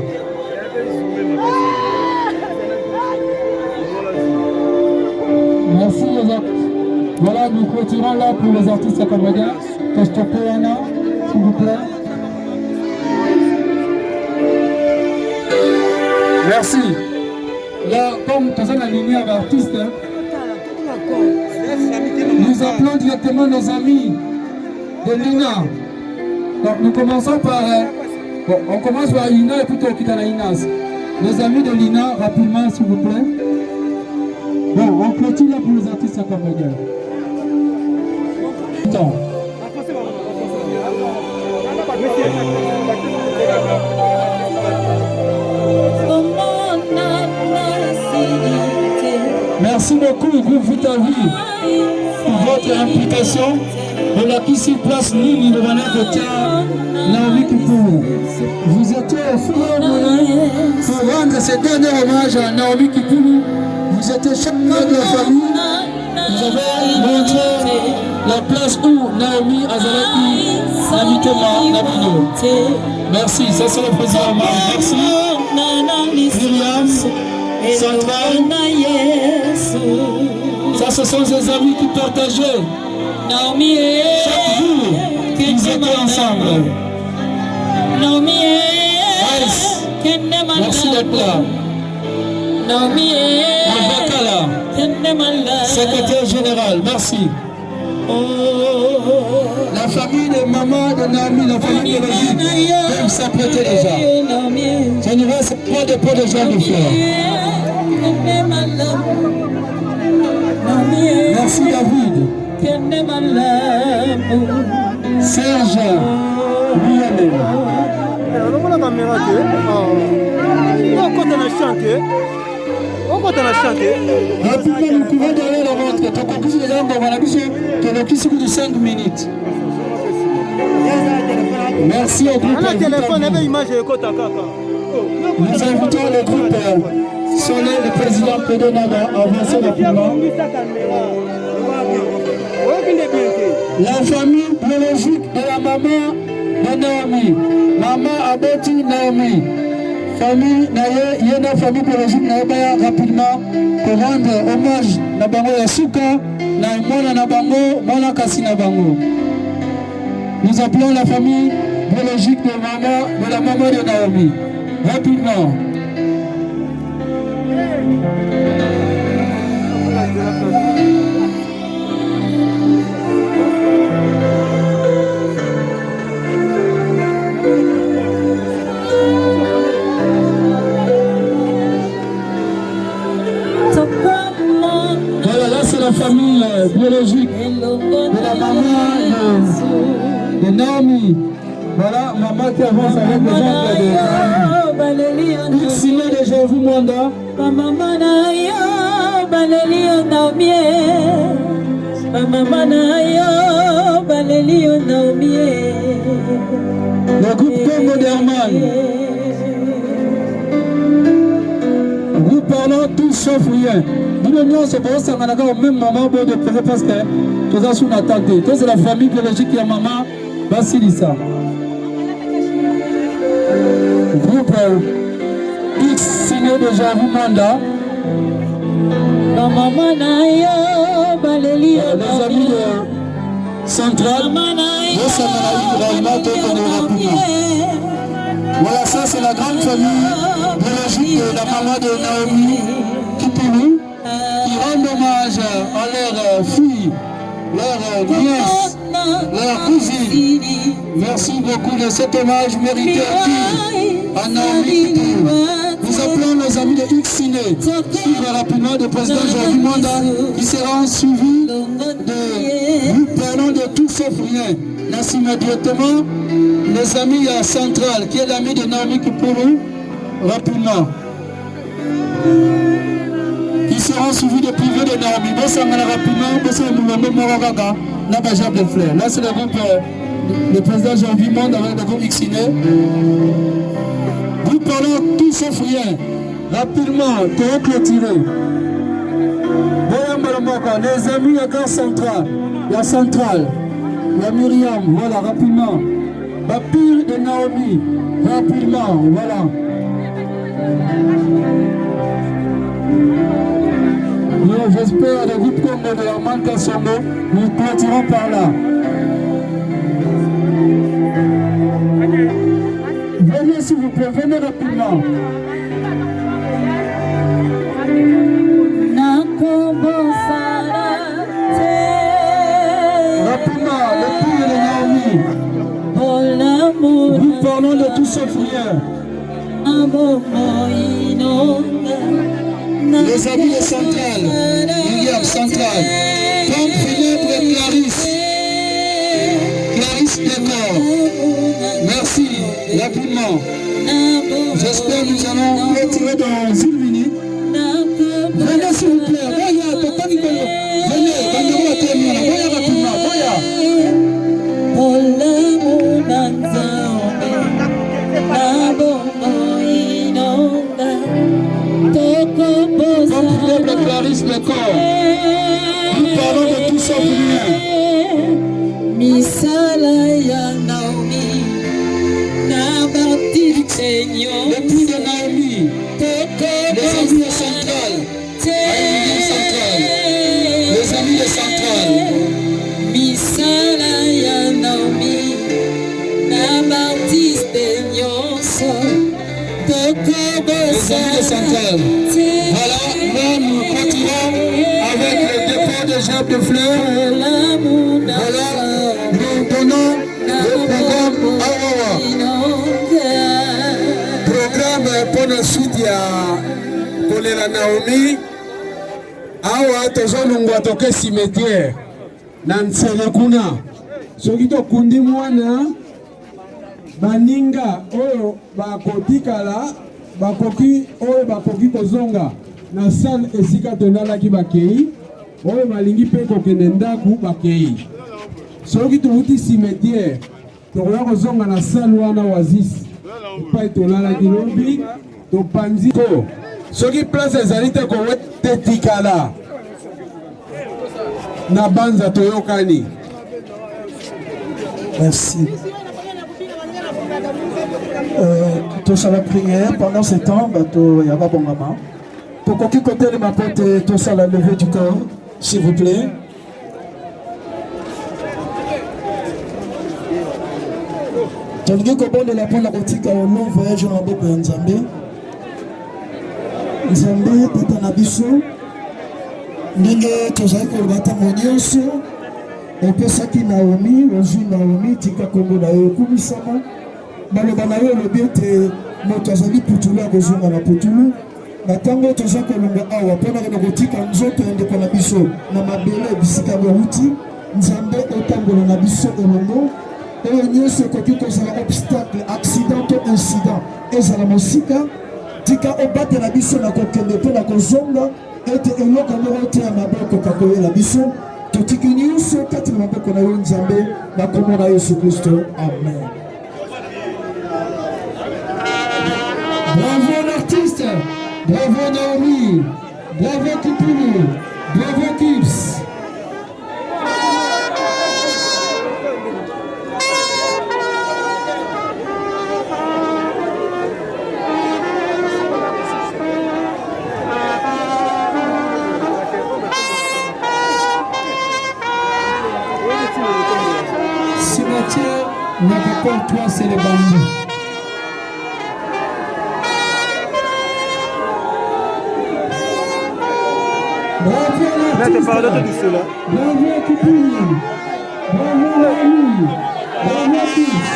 Merci les artistes. Voilà, nous clôturons là pour les artistes accompagnants. Tostopoana, s'il vous plaît. Merci. Là, comme tu as la ligne d'artistes, nous appelons directement nos amis de l'INA. Donc nous commençons par... on commence par l'INA et puis on quitte à la INAS. Les amis de l'INA, rapidement s'il vous plaît. Bon, on clôture là pour les artistes accompagnants. Merci beaucoup, groupe Vitavi, pour votre implication. De la qui s'y place, Nini de Valet de Terre, Naomi Kipou. Vous étiez fiers pour rendre ce dernier hommage à Naomi Kipou. Vous étiez chef de la famille. Vous avez montré la place où Naomi Azalaki habitait la vidéo. Merci, ça c'est le président Omar. Merci. Myriam. Ça, ce sont des amis qui partageaient chaque jour qu'ils étaient ensemble. Merci d'être là. Bakala, secrétaire général, merci. La famille de maman de Naomi, la famille de Logique, peuvent s'apprêter déjà. Ça ne reste pas de pots de gens de fleurs. Merci David. Serge. Rapidement, nous pouvons donner la montre. Tu as compris les gens dans la bouche. Tu as compris de 5 minutes. Merci au groupe. Nous invitons le groupe Soleil, le président Pedro Naga, avancez rapidement. La famille biologique de la maman de Naomi. Maman Aboti Naomi. Famille Naye, Yena, famille biologique Naobaya rapidement pour rendre hommage à Bango Yasuka, Naimona Nabango, Mona Kasi Nabango. Nous appelons la famille biologique de la maman de Naomi. Rapidement. Voilà, là c'est la famille biologique de la maman de Naomi. Voilà, maman qui avance avec les enfants de Naomi. Xine de Jéhovah Mwanda. Maman Nayo, Balelio Naomi. Maman Nayo, Balelio Naomi. Le groupe Congo d'Herman. Nous parlons tous sauf rien. Nous c'est pour ça qu'on a même maman de présent parce que tout ça sous l'attente. Tout c'est la famille biologique qui a maman Basilissa. Groupe X signé de Jéhovah Mwanda. Maman Nayo, Balelio les amis de Central. Voilà, ça c'est la grande famille biologique de la maman de Naomi Kipulu qui rend hommage à leur fille, leur nièce, leur cousine. Merci beaucoup de cet hommage mérité à Naomi Kipulu. Nous appelons nos amis de Xine, suivre rapidement le président Jéhovah Mwanda qui sera suivi de nous parlons de tout sauf rien. Merci immédiatement les amis à Central qui est l'ami de Naomi Kipulu rapidement. Qui seront suivis de privé de Naomi. Bossangana rapidement, Bossangana Moulombo Moragaga, Nabajab de Fleurs. Là c'est le groupe, le président Jéhovah Mwanda avec le groupe Xine. Nous parlons tout sauf rien. Rapidement, pour clôturer. Les amis à Gare Centrale, la Centrale, la Myriam, voilà, rapidement. Bapir de Naomi, rapidement, voilà. J'espère le groupe Congo de Herman Kassongo, nous clôturons par là. Venez s'il vous plaît, venez rapidement. Rapidement, le pays de Naomi. Nous parlons de tout sauf rien. Les amis de Central, William Central, Pompe Philippe et Clarisse. Clarisse Décor. Merci, rapidement. J'espère que nous allons retirer dans une minute. Venez s'il vous plaît, voyez, papa qui venez, venez rapidement, Comme le Clarisse le corps, nous parlons de tout ça pour rien. Misala ya Naomi, Nabati Seigneur, le prix de Naomi, les amis de Central, les amis de Central, Misala ya Naomi, Nabati Seigneur, les amis de Central. Voilà, là nous continuons avec le dépôt de Jacques de Fleurs. Voilà, nous donnons le programme Awawa. Programme pour la suite ya Kolela Naomi. Awa tozolongwa toke cimetière na Nsele kuna. Soki tokundi mwana baninga oyo bakotikala bakoki oyo bakoki kozonga na salle esika tonalaki bakei oyo balingi mpe kokende ndaku bakei. Soki tovuti cimetière tokoya kozonga na salle wana wazisi epai tolalaki lobi topanzi ko soki place ezali te kowete tikala na banza toyokani. Merci. Tous à la prière pendant ce temps, bateau Yaba Bongama. Pour qu'on côté de ma porte, tous à la levée du corps, s'il vous plaît. Tandis que bon de la prendre la boutique au long voyage en Bobo Nzambe. Nzambe tata na biso. Ndenge tozali kolobata monyoso. Opesaki Naomi, ozwi Naomi tika kombo na yo ekumisama. Baloba na yo olobi ete moto azali putulu akozonga na putulu. Na ntango toza kolonga awa mpona kena kotika nzoto ya ndeko na biso na mabele bisika bouti. Nzambe otambola na biso elongo. Oyo nyonso ekoki kozala obstacle, accident to incident ezala mosika. Tika obatela biso na kokende mpe na kozonga ete eloko moko te ya maboko kakoyela biso. Totiki nyonso kati na maboko na yo Nzambe na kombo na Yesu Kristo. Amen. Bravo l'artiste, bravo Naomi, bravo Kipulu, bravo Kips. Notre père, toi, c'est les bambous. Bravo l'artiste. Bravo Kipuni. Bravo Naomi. Bravo Kips.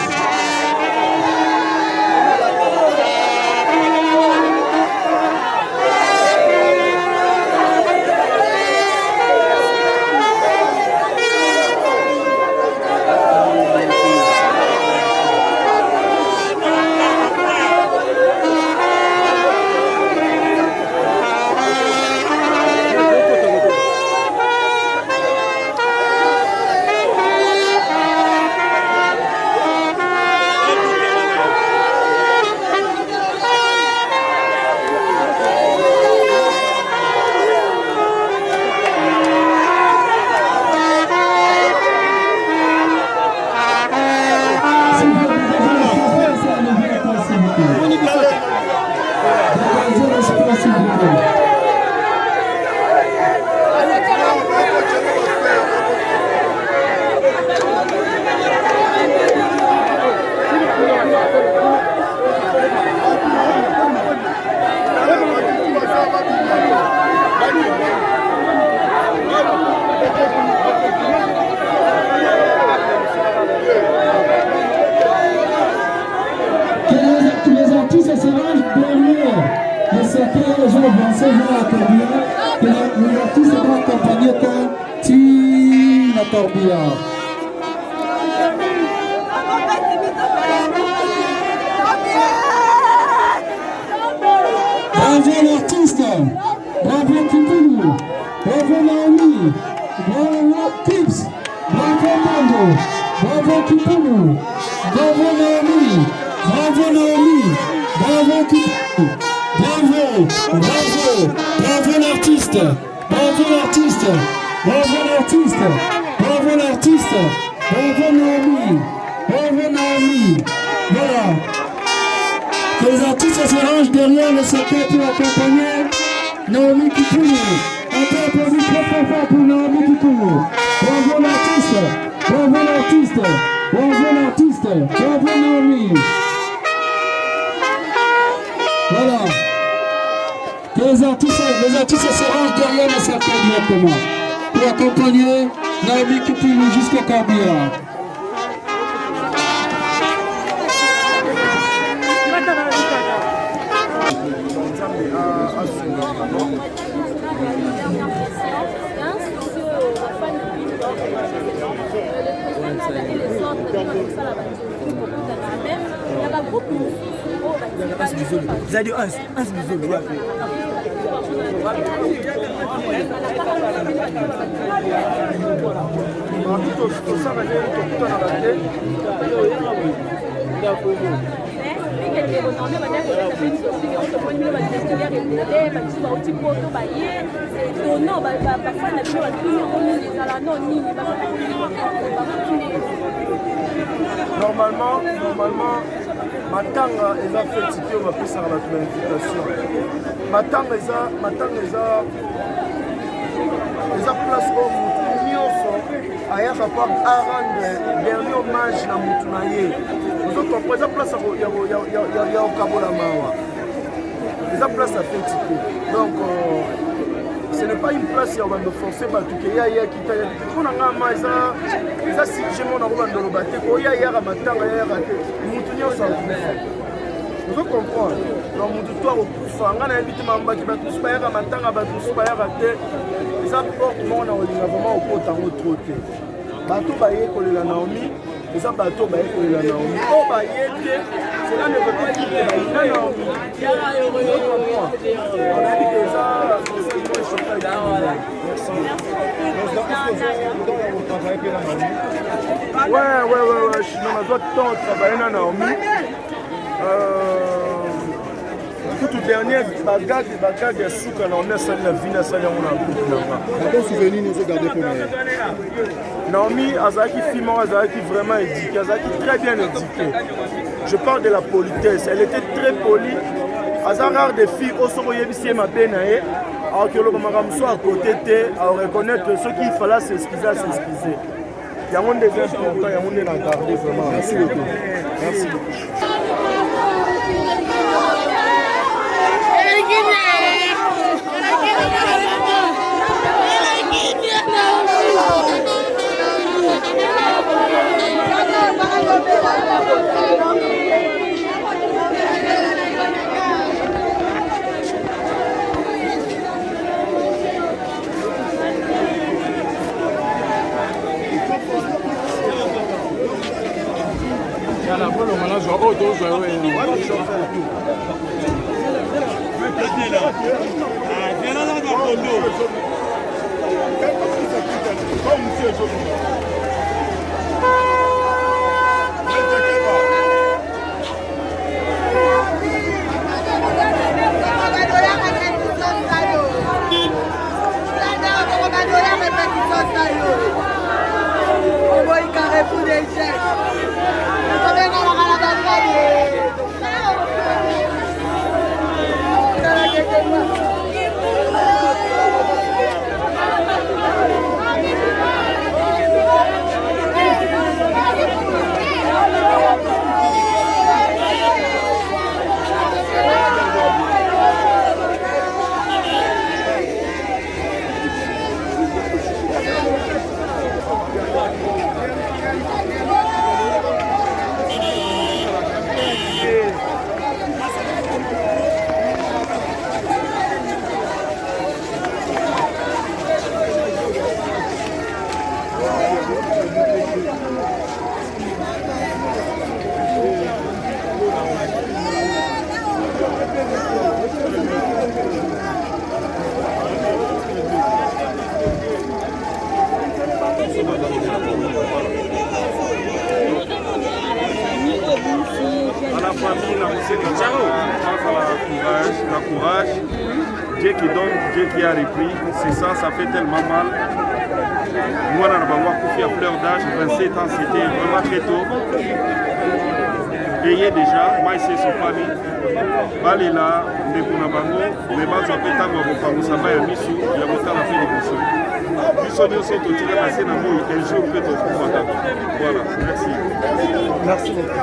Bravo l'artiste, bravo Kipulu, bravo Naomi, bravo Kips, bravo Mando, bravo Kipulu, bravo Naomi, bravo Kipulu, bravo l'artiste, bravo Naomi, voilà. Que les artistes se rangent derrière le secret pour accompagner Naomi Kipulu. On peut applaudir très fort pour Naomi Kipulu. Bravo l'artiste, bravo Naomi. Voilà. Que les artistes se rangent derrière le secret directement pour accompagner Naomi Kipulu jusqu'au Corbillard. Zadio Hans Bizolo. Normalement, matanga eza fetike oyo bapesaka bato na invitation. Matanga eza place oyo motu nyonso ayaka pa arendre dernier hommage na motu na ye. Ozokompo eza place ya kokabola mawa. Eza place ya fetike. Donc ce n'est pas une place ya bando forcer bato ke ya kita ya mpona ngama eza sujement na kobandolo bate ko ya yaka matanga ya yaka te motu nyonso akufa. Ozo comprendre donc motu to akokufa nga na yebi te mambaki bato mosusu bayaka matanga bato mosusu bayaka te eza porte moko na kolinga vraiment okota yango tro te bato baye kolela Naomi eza bato baye kolela Naomi oyo baye te cela ne veut pas dire que bayina Naomi. Ozo comprendre on a dit que eza Ouais, je suis dans ma doigt de temps de travailler dans Naomi. Toute dernière bagage de souk à Naomi, ça la vie, ça y est, on a beaucoup de quel souvenir nous avons gardé pour nous? Naomi, Azaki Fimon, Azaki vraiment éduqué, Azaki très bien éduqué. Je parle de la politesse, elle était très polie. Azaki rare des filles, au soro yebisi ma penae. Alors que le Maramuso à côté, à reconnaître ce qu'il fallait s'excuser, à s'excuser. Il y a un des importants, il y a un des gardés vraiment. Merci beaucoup. Merci beaucoup. Dieu qui donne, Dieu qui a repris, c'est ça, ça fait tellement mal. Moi, on a à fleur d'âge, 27 ans, c'était vraiment très tôt. Payé déjà, moi, c'est son famille. Balela, Ndekuna Bango, mais moi, je vais t'avoir au Pango Samba et Misu, il y a longtemps à faire des missions. Misu, nous sommes tous tirés passer dans le mot, un jour, peut-être au Koufata. Voilà, merci. Merci beaucoup.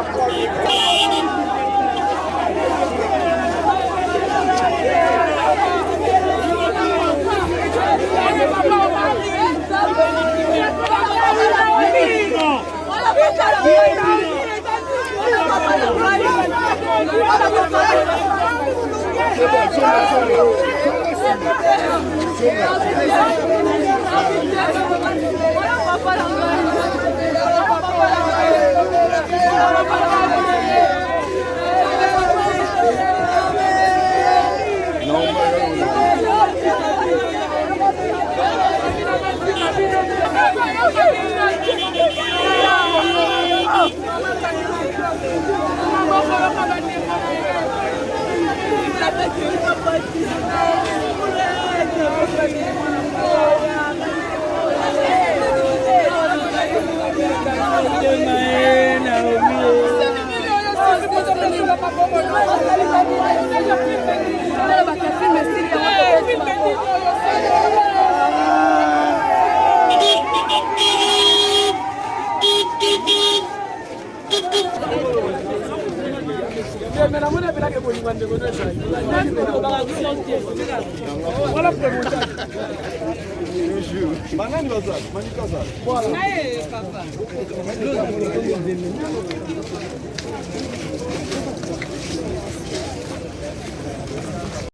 Voilà.